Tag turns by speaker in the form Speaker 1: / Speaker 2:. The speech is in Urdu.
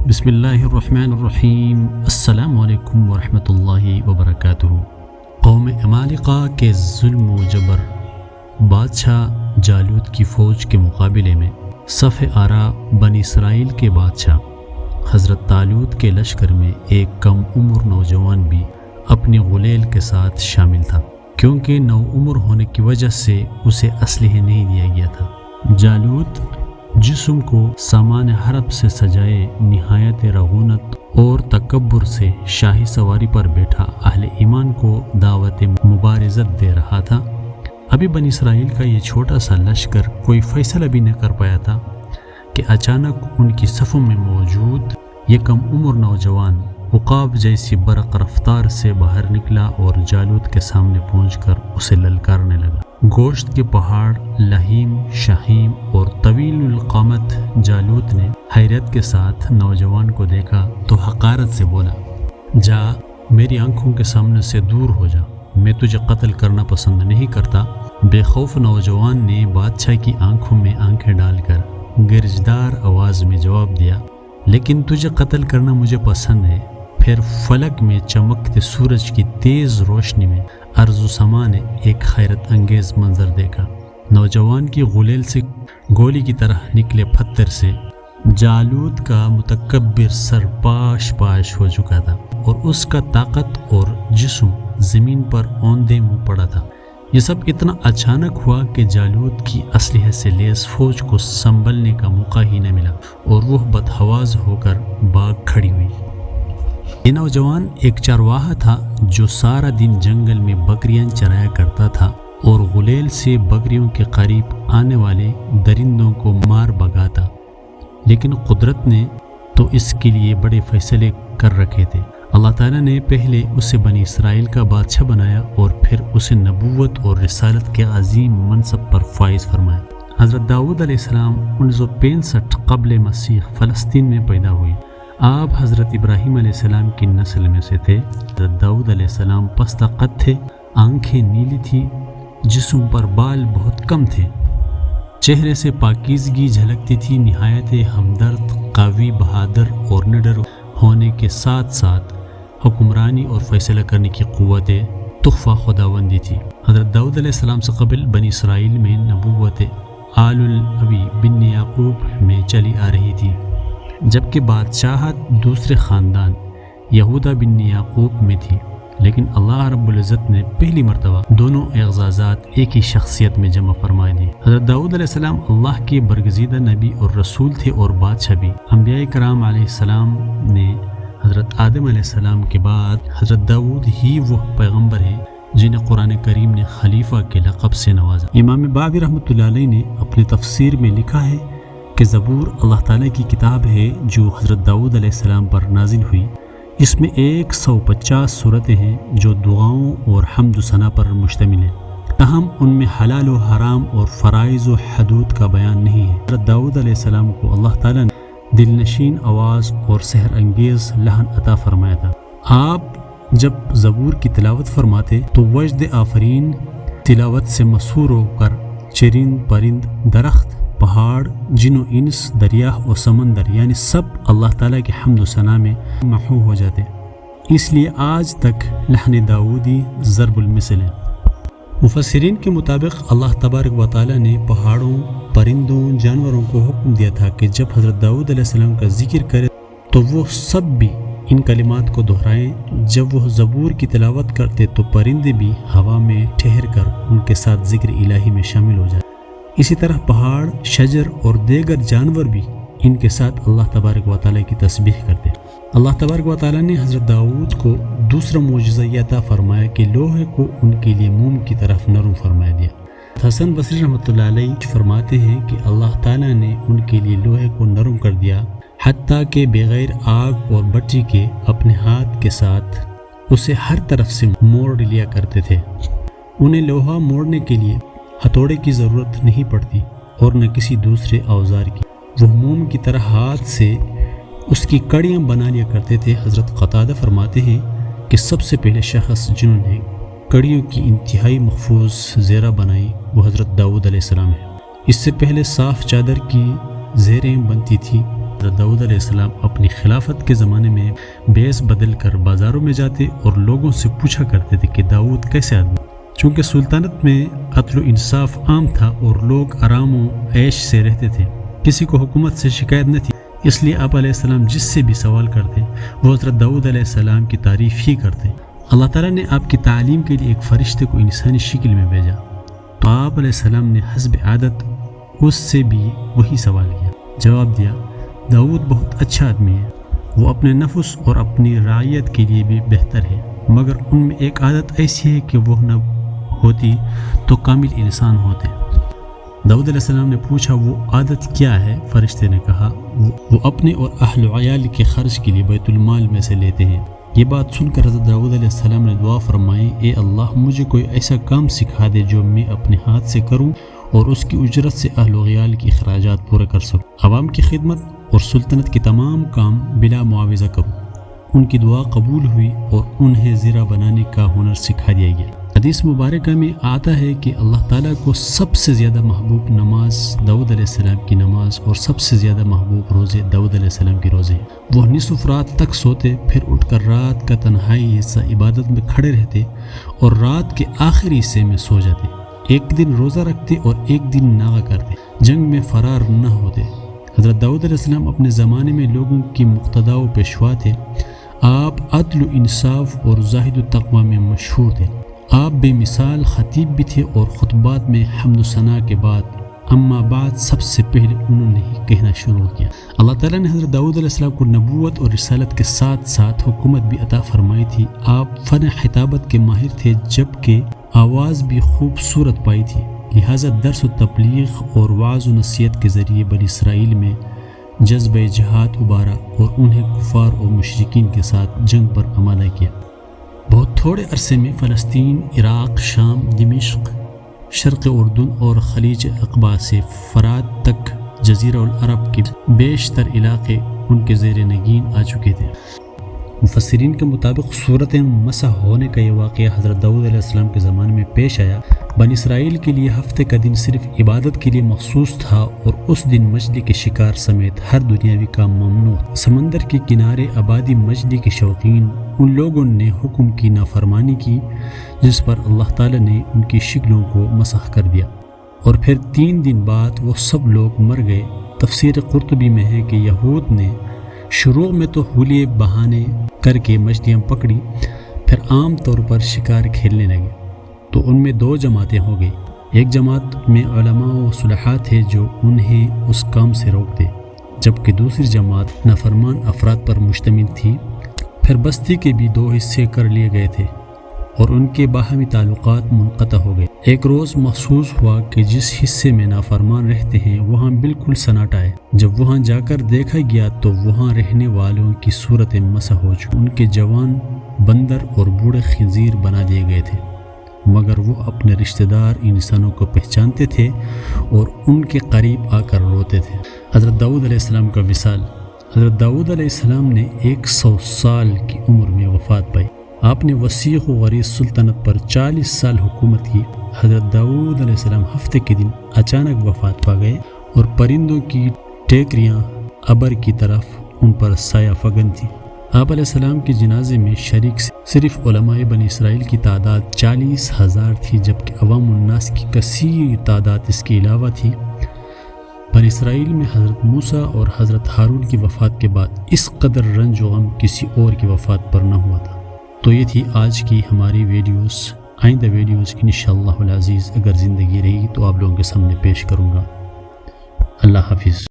Speaker 1: بسم اللہ الرحمن الرحیم۔ السلام علیکم ورحمۃ اللہ وبرکاتہ۔ قوم عمالقہ کے ظلم و جبر، بادشاہ جالوت کی فوج کے مقابلے میں صف آرا بنی اسرائیل کے بادشاہ حضرت طالوت کے لشکر میں ایک کم عمر نوجوان بھی اپنی غلیل کے ساتھ شامل تھا، کیونکہ نو عمر ہونے کی وجہ سے اسے اسلحے نہیں دیا گیا تھا۔ جالوت جسم کو سامان حرب سے سجائے نہایت رغونت اور تکبر سے شاہی سواری پر بیٹھا اہل ایمان کو دعوت مبارزت دے رہا تھا۔ ابھی بنی اسرائیل کا یہ چھوٹا سا لشکر کوئی فیصلہ بھی نہ کر پایا تھا کہ اچانک ان کی صفوں میں موجود یہ کم عمر نوجوان عقاب جیسی برق رفتار سے باہر نکلا اور جالوت کے سامنے پہنچ کر اسے للکارنے لگا۔ گوشت کے پہاڑ لہیم، شہیم اور طویل القامت جالوت نے حیرت کے ساتھ نوجوان کو دیکھا تو حقارت سے بولا، جا میری آنکھوں کے سامنے سے دور ہو جا، میں تجھے قتل کرنا پسند نہیں کرتا۔ بے خوف نوجوان نے بادشاہ کی آنکھوں میں آنکھیں ڈال کر گرجدار آواز میں جواب دیا، لیکن تجھے قتل کرنا مجھے پسند ہے۔ پھر فلک میں چمکتے سورج کی تیز روشنی میں ارض و سما نے ایک حیرت انگیز منظر دیکھا۔ نوجوان کی غلیل سے گولی کی طرح نکلے پتھر سے جالوت کا متکبر سر پاش پاش ہو چکا تھا اور اس کا طاقت اور جسم زمین پر اوندے منہ پڑا تھا۔ یہ سب اتنا اچانک ہوا کہ جالوت کی اسلحے سے لیس فوج کو سنبھلنے کا موقع ہی نہ ملا اور وہ بدحواس ہو کر بھاگ کھڑی ہوئی۔ یہ نوجوان ایک چرواہا تھا جو سارا دن جنگل میں بکریاں چرایا کرتا تھا اور غلیل سے بکریوں کے قریب آنے والے درندوں کو مار بھگاتا، لیکن قدرت نے تو اس کے لیے بڑے فیصلے کر رکھے تھے۔ اللہ تعالیٰ نے پہلے اسے بنی اسرائیل کا بادشاہ بنایا اور پھر اسے نبوت اور رسالت کے عظیم منصب پر فائز فرمایا۔ حضرت داؤد علیہ السلام 1965 قبل مسیح فلسطین میں پیدا ہوئے۔ آپ حضرت ابراہیم علیہ السلام کی نسل میں سے تھے۔ حضرت داؤد علیہ السلام پست قد تھے، آنکھیں نیلی تھی، جسم پر بال بہت کم تھے، چہرے سے پاکیزگی جھلکتی تھی، نہایت ہمدرد، قوی، بہادر اور نڈر ہونے کے ساتھ ساتھ حکمرانی اور فیصلہ کرنے کی قوت تحفہ خداوندی تھی۔ حضرت داؤد علیہ السلام سے قبل بنی اسرائیل میں نبوت آل النبی بن یعقوب میں چلی آ رہی تھی، جبکہ بادشاہت دوسرے خاندان یہودا بن یعقوب میں تھی، لیکن اللہ رب العزت نے پہلی مرتبہ دونوں اعزازات ایک ہی شخصیت میں جمع فرما دی۔ حضرت داؤد علیہ السلام اللہ کے برگزیدہ نبی اور رسول تھے اور بادشاہ بھی۔ انبیاء کرام علیہ السلام نے حضرت آدم علیہ السلام کے بعد حضرت داؤد ہی وہ پیغمبر ہیں جنہیں قرآن کریم نے خلیفہ کے لقب سے نوازا۔ امام باغی رحمۃ اللہ علیہ نے اپنی تفسیر میں لکھا ہے کہ زبور اللہ تعالیٰ کی کتاب ہے جو حضرت داؤد علیہ السلام پر نازل ہوئی۔ اس میں 150 صورتیں ہیں جو دعاؤں اور حمد و ثنا پر مشتمل ہیں، تاہم ان میں حلال و حرام اور فرائض و حدود کا بیان نہیں ہے۔ حضرت داؤد علیہ السلام کو اللہ تعالیٰ نے دل نشین آواز اور سحر انگیز لحن عطا فرمایا تھا۔ آپ جب زبور کی تلاوت فرماتے تو وجد آفرین تلاوت سے مسحور ہو کر چرند پرند، درخت، پہاڑ، جن و انس، دریا و سمندر یعنی سب اللہ تعالیٰ کے حمد و ثنا میں محو ہو جاتے، اس لیے آج تک لحن داؤدی ضرب المثل ہے۔ مفسرین کے مطابق اللہ تبارک و تعالیٰ نے پہاڑوں، پرندوں، جانوروں کو حکم دیا تھا کہ جب حضرت داؤد علیہ السلام کا ذکر کرے تو وہ سب بھی ان کلمات کو دہرائیں۔ جب وہ زبور کی تلاوت کرتے تو پرندے بھی ہوا میں ٹھہر کر ان کے ساتھ ذکر الہی میں شامل ہو جائے۔ اسی طرح پہاڑ، شجر اور دیگر جانور بھی ان کے ساتھ اللہ تبارک و تعالیٰ کی تسبیح کرتے۔ اللہ تبارک و تعالیٰ نے حضرت داؤد کو دوسرا معجزہ یہ عطا فرمایا کہ لوہے کو ان کے لیے موم کی طرف نرم فرمایا دیا۔ حسن بصری رحمۃ اللہ علیہ فرماتے ہیں کہ اللہ تعالیٰ نے ان کے لیے لوہے کو نرم کر دیا، حتیٰ کہ بغیر آگ اور بٹی کے اپنے ہاتھ کے ساتھ اسے ہر طرف سے موڑ لیا کرتے تھے۔ انہیں لوہا موڑنے کے لیے ہتھوڑے کی ضرورت نہیں پڑتی اور نہ کسی دوسرے اوزار کی، وہ موم کی طرح ہاتھ سے اس کی کڑیاں بنا لیا کرتے تھے۔ حضرت قتادہ فرماتے ہیں کہ سب سے پہلے شخص جنہوں نے کڑیوں کی انتہائی محفوظ زیرہ بنائی وہ حضرت داؤد علیہ السلام ہے۔ اس سے پہلے صاف چادر کی زیریں بنتی تھی۔ حضرت داؤد علیہ السلام اپنی خلافت کے زمانے میں بیس بدل کر بازاروں میں جاتے اور لوگوں سے پوچھا کرتے تھے کہ داؤد کیسے آدمی. چونکہ سلطنت میں عدل و انصاف عام تھا اور لوگ آرام و عیش سے رہتے تھے، کسی کو حکومت سے شکایت نہ تھی، اس لیے آپ علیہ السلام جس سے بھی سوال کرتے وہ حضرت داؤد علیہ السلام کی تعریف ہی کرتے. اللہ تعالیٰ نے آپ کی تعلیم کے لیے ایک فرشتے کو انسانی شکل میں بھیجا، تو آپ علیہ السلام نے حسب عادت اس سے بھی وہی سوال کیا. جواب دیا، داؤد بہت اچھا آدمی ہے، وہ اپنے نفس اور اپنی رعیت کے لیے بھی بہتر ہے، مگر ان میں ایک عادت ایسی ہے کہ وہ نہ ہوتی تو کامل انسان ہوتے. داؤد علیہ السلام نے پوچھا وہ عادت کیا ہے؟ فرشتے نے کہا وہ اپنے اور اہل و عیال کے خرچ کے لیے بیت المال میں سے لیتے ہیں. یہ بات سن کر حضرت داؤد علیہ السلام نے دعا فرمائی، اے اللہ مجھے کوئی ایسا کام سکھا دے جو میں اپنے ہاتھ سے کروں اور اس کی اجرت سے اہل و عیال کی اخراجات پورے کر سکوں، عوام کی خدمت اور سلطنت کے تمام کام بلا معاوضہ کروں. ان کی دعا قبول ہوئی اور انہیں زیرہ بنانے کا ہنر سکھا دیا گیا. حدیث مبارکہ میں آتا ہے کہ اللہ تعالیٰ کو سب سے زیادہ محبوب نماز داؤد علیہ السلام کی نماز اور سب سے زیادہ محبوب روزے داؤد علیہ السلام کی روزے ہیں. وہ نصف رات تک سوتے، پھر اٹھ کر رات کا تنہائی حصہ عبادت میں کھڑے رہتے اور رات کے آخری حصے میں سو جاتے. ایک دن روزہ رکھتے اور ایک دن ناغہ کرتے، جنگ میں فرار نہ ہوتے. حضرت داؤد علیہ السلام اپنے زمانے میں لوگوں کی مقتدا و پیشوا تھے. آپ عدل و انصاف اور زاہد و تقوی میں مشہور تھے. آپ بے مثال خطیب بھی تھے اور خطبات میں حمد و ثناء کے بعد اما بعد سب سے پہلے انہوں نے ہی کہنا شروع کیا. اللہ تعالیٰ نے حضرت داؤد علیہ السلام کو نبوت اور رسالت کے ساتھ ساتھ حکومت بھی عطا فرمائی تھی. آپ فن خطابت کے ماہر تھے جبکہ آواز بھی خوبصورت پائی تھی، لہٰذا درس و تبلیغ اور وعظ و نصیحت کے ذریعے بنی اسرائیل میں جذبہ جہاد ابھارا اور انہیں کفار اور مشرکین کے ساتھ جنگ پر آمادہ کیا. بہت تھوڑے عرصے میں فلسطین، عراق، شام، دمشق، شرق اردن اور خلیج عقبہ سے فرات تک جزیرہ العرب کے بیشتر علاقے ان کے زیر نگین آ چکے تھے. مفسرین کے مطابق صورت مسح ہونے کا یہ واقعہ حضرت داؤد علیہ السلام کے زمانے میں پیش آیا. بنی اسرائیل کے لیے ہفتے کا دن صرف عبادت کے لیے مخصوص تھا اور اس دن مچھلی کے شکار سمیت ہر دنیاوی کام ممنوع. سمندر کے کنارے آبادی مچھلی کے شوقین ان لوگوں نے حکم کی نافرمانی کی جس پر اللہ تعالیٰ نے ان کی شکلوں کو مسح کر دیا اور پھر 3 دن بعد وہ سب لوگ مر گئے. تفسیر قرطبی میں ہے کہ یہود نے شروع میں تو حولیے بہانے کر کے مچھلیاں پکڑی، پھر عام طور پر شکار کھیلنے لگے تو ان میں 2 جماعتیں ہو گئی. ایک جماعت میں علماء و صلحاء تھے جو انہیں اس کام سے روکتے، جبکہ دوسری جماعت نافرمان افراد پر مشتمل تھی. پھر بستی کے بھی 2 حصے کر لیے گئے تھے اور ان کے باہمی تعلقات منقطع ہو گئے. ایک روز محسوس ہوا کہ جس حصے میں نافرمان رہتے ہیں وہاں بالکل سناٹا ہے. جب وہاں جا کر دیکھا گیا تو وہاں رہنے والوں کی صورت مسح ہو چکی. ان کے جوان بندر اور بوڑھے خنزیر بنا دیے گئے تھے، مگر وہ اپنے رشتہ دار انسانوں کو پہچانتے تھے اور ان کے قریب آ کر روتے تھے. حضرت داؤد علیہ السلام کا وصال. حضرت داؤد علیہ السلام نے 100 سال کی عمر میں وفات پائی. آپ نے وسیع و غریض سلطنت پر 40 سال حکومت کی. حضرت داؤد علیہ السلام ہفتے کے دن اچانک وفات پا گئے اور پرندوں کی ٹیکریاں ابر کی طرف ان پر سایہ فگن تھی. آپ علیہ السلام کے جنازے میں شریک صرف علماء بنی اسرائیل کی تعداد 40,000 تھی، جبکہ عوام الناس کی کثیر تعداد اس کے علاوہ تھی. بنی اسرائیل میں حضرت موسیٰ اور حضرت ہارون کی وفات کے بعد اس قدر رنج و غم کسی اور کی وفات پر نہ ہوا تھا. تو یہ تھی آج کی ہماری ویڈیوز. آئندہ ویڈیوز انشاءاللہ العزیز اگر زندگی رہی تو آپ لوگوں کے سامنے پیش کروں گا. اللہ حافظ.